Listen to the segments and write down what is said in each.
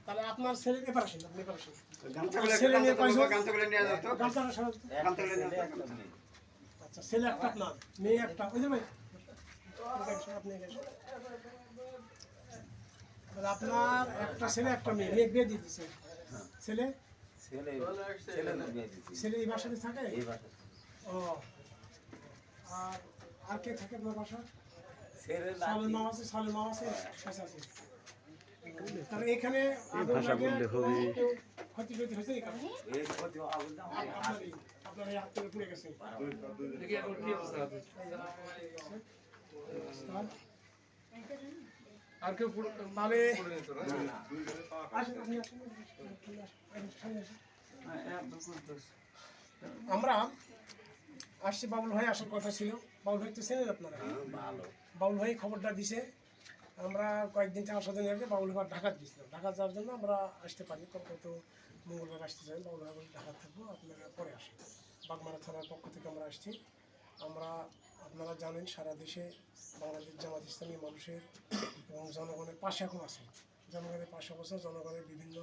তাহলে আপনার ছেলে এবার আসেন, আপনি এবার আসেন। আচ্ছা, ছেলে একটা আপনার, মেয়ে একটা, ওই যে ভাই আপনি আপনার একটা ছেলে একটা মেয়ে, মেয়ে বিয়ে দিয়ে দিচ্ছে। ছেলে ছেলে এই বাসাতে থাকে? ও, আর কে থাকে আপনার বাসা? সালের মা আছে, সালের মা আছে, আছে আছে। তাহলে এখানে ক্ষতি ক্ষতি হয়েছে, আপনার এই হাত থেকে পুড়ে গেছে। আর কেউ তাহলে আমরা আসছি, বাবুল ভাই আসার কথা ছিল। বাবুল ভাই তো চেনেন আপনারা? বাবুল ভাই খবরটা দিছে। আমরা কয়েকদিন 4-5 দিন আগে বাবুল ভাই ঢাকা দিয়েছিলাম। ঢাকা যাওয়ার জন্য আমরা আসতে পারি, কত মঙ্গলবার আসতে চাই। বাবুল ভাই ঢাকা থাকবো, আপনারা পরে আসেন। বাগমারা থানার পক্ষ থেকে আমরা আসছি। আমরা, আপনারা জানেন, সারা দেশে বাংলাদেশ জামাত ইসলামী মানুষের এবং জনগণের পাশে এখন আছে। জনগণের পাশে বসে জনগণের বিভিন্ন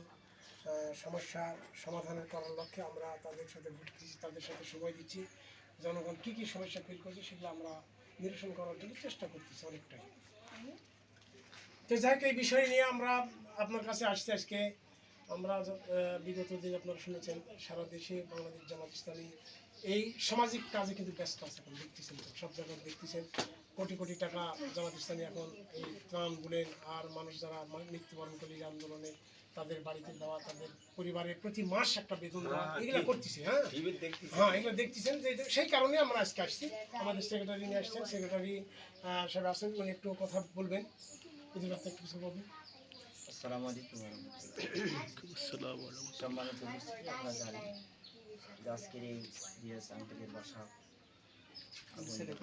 সমস্যার সমাধানের করার লক্ষ্যে আমরা তাদের সাথে ঘুরতেছি, তাদের সাথে সময় দিচ্ছি। জনগণ কী কী সমস্যা ফিল করছে সেগুলো আমরা নিরসন করার জন্য চেষ্টা করতেছি অনেকটাই। তো যাই হোক, এই বিষয় নিয়ে আমরা আপনার কাছে আসছি আজকে। আমরা বিগত দিন আপনারা শুনেছেন সারা দেশে বাংলাদেশ জামাত ইসলামী এই সামাজিক কাজে কিন্তু ব্যস্ত আছে। এখন দেখতেছেন তো, সব জায়গায় দেখতেছেন কোটি কোটি টাকা জামাত ইসলামী এখন এই ত্রাণ বলেন, আর মানুষ যারা মৃত্যুবরণ করে আন্দোলনে তাদের বাড়িতে দেওয়া, তাদের পরিবারের প্রতি মাস একটা বেতন দেওয়া, এগুলো করতেছে। হ্যাঁ, এগুলো দেখতেছেন। যে সেই কারণে আমরা আজকে আসছি। আমাদের সেক্রেটারি নিয়ে আসছেন, সেক্রেটারি সাহেব আসেন, উনি একটু কথা বলবেন, একটু কিছু বলবেন। আসসালামু আলাইকুম ওয়া রাহমাতুল্লাহ। সম্মানিত উপস্থিতি, আপনারা জানেন যে আজকের এই রিয়াজ আঙ্কেলের বাসা আগুন লেগে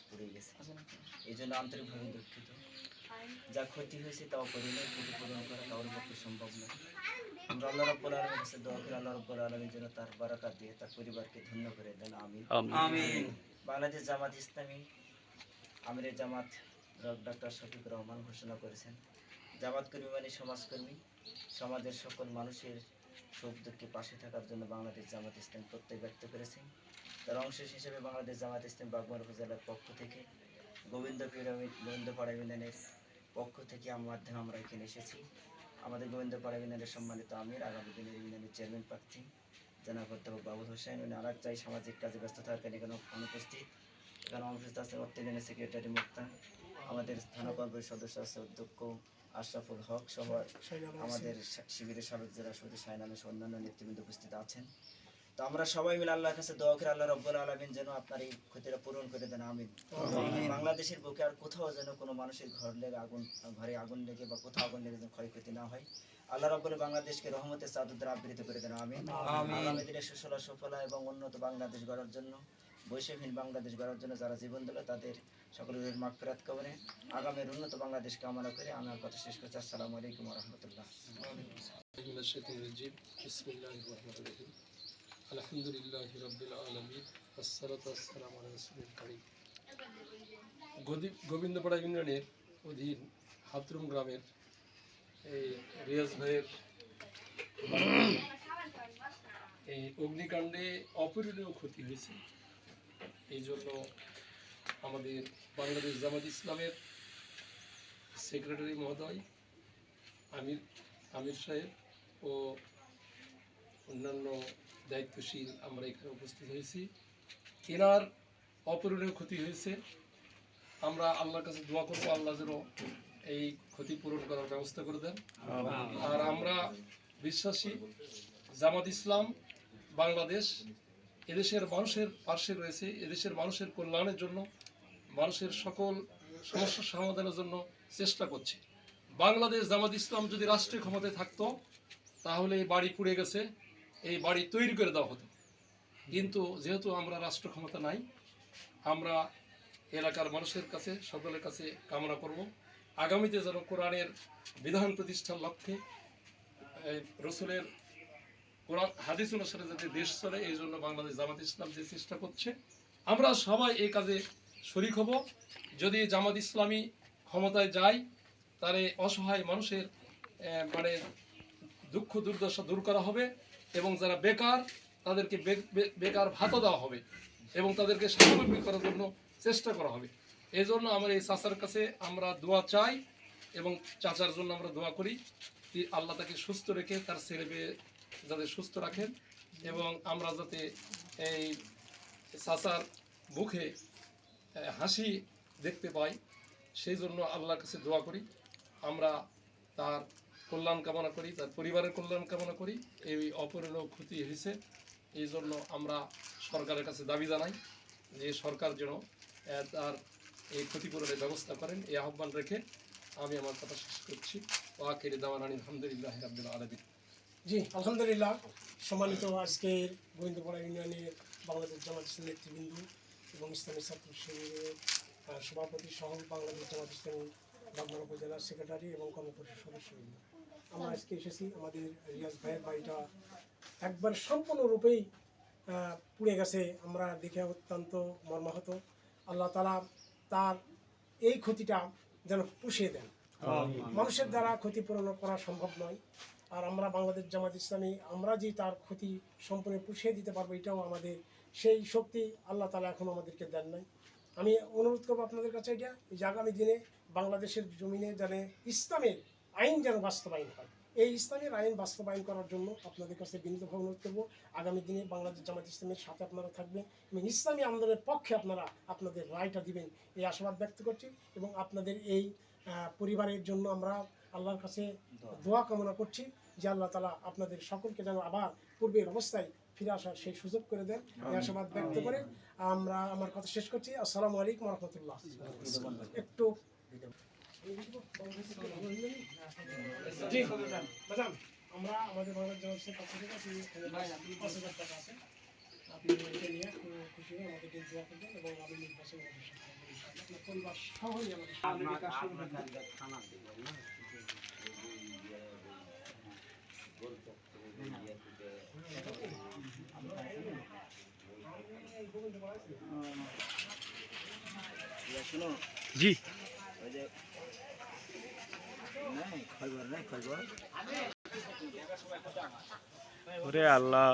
পড়ে গেছে। এই জন্য আন্তরিকভাবে দুঃখিত। যা ক্ষতি হয়েছে তাও পরিণয় ক্ষতিপূরণ করা কারোর পক্ষে সম্ভব নয়। আমরা আল্লাহ রাব্বুল আলামিনের কাছে দোয়া করি, আল্লাহ রাব্বুল আলামিন যেন তার বারাকাত দিয়ে তার পরিবারকে ধন্য করে দেন। আমিন আমিন। বাংলাদেশ জামাত ইসলামী আমিরের জামাত ডক্টর শফিকুর রহমান ঘোষণা করেছেন, জামাত কর্মী মানে সমাজকর্মী। সমাজের সকল মানুষের সুখ দুঃখে পাশে থাকার জন্য বাংলাদেশ জামাত ইসলাম প্রত্যয় ব্যক্ত করেছেন। তার অংশ হিসেবে বাংলাদেশ জামাত ইসলাম বাগমারা উপজেলার পক্ষ থেকে গোবিন্দপাড়া ইউনিয়নের পক্ষ থেকে মাধ্যমে আমরা এখানে এসেছি। আমাদের গোবিন্দপাড়া ইউনিয়নের সম্মানিত আমির, আগামী দিনের ইউনিয়নের চেয়ারম্যান প্রার্থী জনাব অধ্যাপক বাবুল হোসেন, উনি আর একটাই সামাজিক কাজে ব্যস্ত থাকেন, এখানে অনুপস্থিত। এখানে অনুপস্থিত আছে অর্থনীতি সেক্রেটারি মুক্তান, আমাদের থানা কর্মের সদস্য আছে অধ্যক্ষ আশরাফুল হক সহ আমাদের শিবিরের সাবেক জেলা সদস্য শাইনামের অন্যান্য নেতৃবৃন্দ উপস্থিত আছেন। তো আমরা সবাই মিলে আল্লাহর কাছে দোয়া করি, আল্লাহ রাব্বুল আলামিন যেন আপনার এই ক্ষতিটা পূরণ করে দেন। আমিন। বাংলাদেশের বুকে আর কোথাও যেন কোনো মানুষের ঘরে আগুন লেগে বা কোথাও আগুন লেগে যেন ক্ষয়ক্ষতি না হয়। আল্লাহ রাব্বুল বাংলাদেশকে রহমতের চাদর দ্বারা আবৃত করে দেন। আমিন। আগামী দিনে সুশলা সফলা এবং উন্নত বাংলাদেশ গড়ার জন্য, বৈষম্যহীন বাংলাদেশ গড়ার জন্য যারা জীবন দিল তাদের সকলের মাগফিরাত করে আগামীর উন্নত বাংলাদেশ কামনা করে আমার কথা শেষ করছি। আসসালামু আলাইকুম ওয়া রাহমাতুল্লাহ। আলহামদুলিল্লাহি রাব্বিল আলামিন, আসসালাতু ওয়াসসালামু আলা রাসূলিল কারীম। গোবিন্দপাড়া ইউনিয়নের অধীন হাতরুম গ্রামের এই রিয়াজ ভাইয়ের এই অগ্নিকাণ্ডে অপরিণীয় ক্ষতি হয়েছে। এই জন্য আমাদের বাংলাদেশ জামাত ইসলামের সেক্রেটারি মহোদয় আমির সাহেব ও অন্যান্য দায়িত্বশীল আমরা এখানে উপস্থিত হয়েছি। এনার অপরিণীয় ক্ষতি হয়েছে। আমরা আল্লাহর কাছে দোয়া করবো, আল্লাহ যেন এই ক্ষতি পূরণ করার ব্যবস্থা করে দেন। আর আমরা বিশ্বাসী জামাত ইসলাম বাংলাদেশ এদেশের মানুষের পাশে রয়েছে, এদেশের মানুষের কল্যাণের জন্য, মানুষের সকল সমস্যার সমাধানের জন্য চেষ্টা করছে। বাংলাদেশ জামাত ইসলাম যদি রাষ্ট্রীয় ক্ষমতায় থাকতো তাহলে এই বাড়ি পুড়ে গেছে, এই বাড়ি তৈরি করে দেওয়া হতো। কিন্তু যেহেতু আমরা রাষ্ট্র ক্ষমতা নাই, আমরা এলাকার মানুষের কাছে সকলের কাছে কামনা করব আগামীতে যেন কোরআনের বিধান প্রতিষ্ঠার লক্ষ্যে রসুলের কোরআন হাদিস অনুসারে যাতে দেশ চলে, এই জন্য বাংলাদেশ জামাত ইসলাম যে চেষ্টা করছে, আমরা সবাই এই কাজে শরিক হব। যদি জামাত ইসলামী ক্ষমতায় যায়, তাহলে অসহায় মানুষের মানে দুঃখ দুর্দশা দূর করা হবে, এবং যারা বেকার তাদেরকে বেকার ভাতা দেওয়া হবে, এবং তাদেরকে স্বাবলম্বী করার জন্য চেষ্টা করা হবে। এই জন্য আমার এই চাচার কাছে আমরা দোয়া চাই, এবং চাচার জন্য আমরা দোয়া করি যে আল্লাহ তাকে সুস্থ রেখে তার ছেলে মেয়ে যাতে সুস্থ রাখেন, এবং আমরা যাতে এই চাচার মুখে হাসি দেখতে পাই, সেই জন্য আল্লাহর কাছে দোয়া করি। আমরা তার কল্যাণ কামনা করি, তার পরিবারের কল্যাণ কামনা করি। এই অপূরণীয় ক্ষতি হয়েছে, এই জন্য আমরা সরকারের কাছে দাবি জানাই যে সরকার যেন তার এই ক্ষতিপূরণের ব্যবস্থা করেন। এই আহ্বান রেখে আমি আমার কথা শেষ করছি। ওয়াকিরি দাওয়ানা আলহামদুলিল্লাহ রাব্বিল আলামিন। জি, আলহামদুলিল্লাহ। সম্মানিত আজকের গোবিন্দপাড়া ইউনিয়নের বাংলাদেশ জামাত ইসলামী নেতৃবৃন্দ এবং ইসলামী ছাত্র শিবিরের সভাপতি সহ বাংলাদেশ জামাত ইসলামী বাগমারা উপজেলার সেক্রেটারি এবং কর্মপরিষদ সদস্যবৃন্দ, আমরা আজকে এসেছি। আমাদের রিয়াজ ভাইয়ের বাড়িটা একবার সম্পূর্ণরূপেই পুড়ে গেছে, আমরা দেখে অত্যন্ত মর্মাহত। আল্লাহ তাআলা তার এই ক্ষতিটা যেন পুষিয়ে দেন। মানুষের দ্বারা ক্ষতিপূরণ করা সম্ভব নয়, আর আমরা বাংলাদেশ জামাত ইসলামী আমরা যে তার ক্ষতি সম্পূর্ণ পুষিয়ে দিতে পারবো, এটাও আমাদের সেই শক্তি আল্লাহ তাআলা এখন আমাদেরকে দেন নাই। আমি অনুরোধ করবো আপনাদের কাছে এটা, যে আগামী দিনে বাংলাদেশের জমিনে যেন ইসলামের আইন যেন বাস্তবায়ন হয়। এই ইসলামের আইন বাস্তবায়ন করার জন্য আপনাদের কাছে বিনীতভাবে অনুরোধ করবো, আগামী দিনে বাংলাদেশ জামাত ইসলামের সাথে আপনারা থাকবেন এবং ইসলামী আন্দোলনের পক্ষে আপনারা আপনাদের রায়টা দিবেন, এই আশাবাদ ব্যক্ত করছি। এবং আপনাদের এই পরিবারের জন্য আমরা আল্লাহর কাছে দোয়া কামনা করছি যে আল্লাহ তাআলা আপনাদের সকলকে যেন আবার পূর্বের অবস্থায় ফিরে আসার সেই সুযোগ করে দেন, এই আশাবাদ ব্যক্ত করে আমরা আমার কথা শেষ করছি। আসসালামু আলাইকুম ওয়া রাহমাতুল্লাহ। একটু জি ম্যাডাম, আমরা আমাদের বাংলাদেশ জামাত ইসলামের পক্ষ থেকে 5,000 টাকা আছে, আপনি এটা নিয়ে একটু খুশি হয়ে আমাদেরকে দোয়া করবেন এবং আমি নির্বাচন আপনার পরিবার সহই জি ওরে আল্লাহ।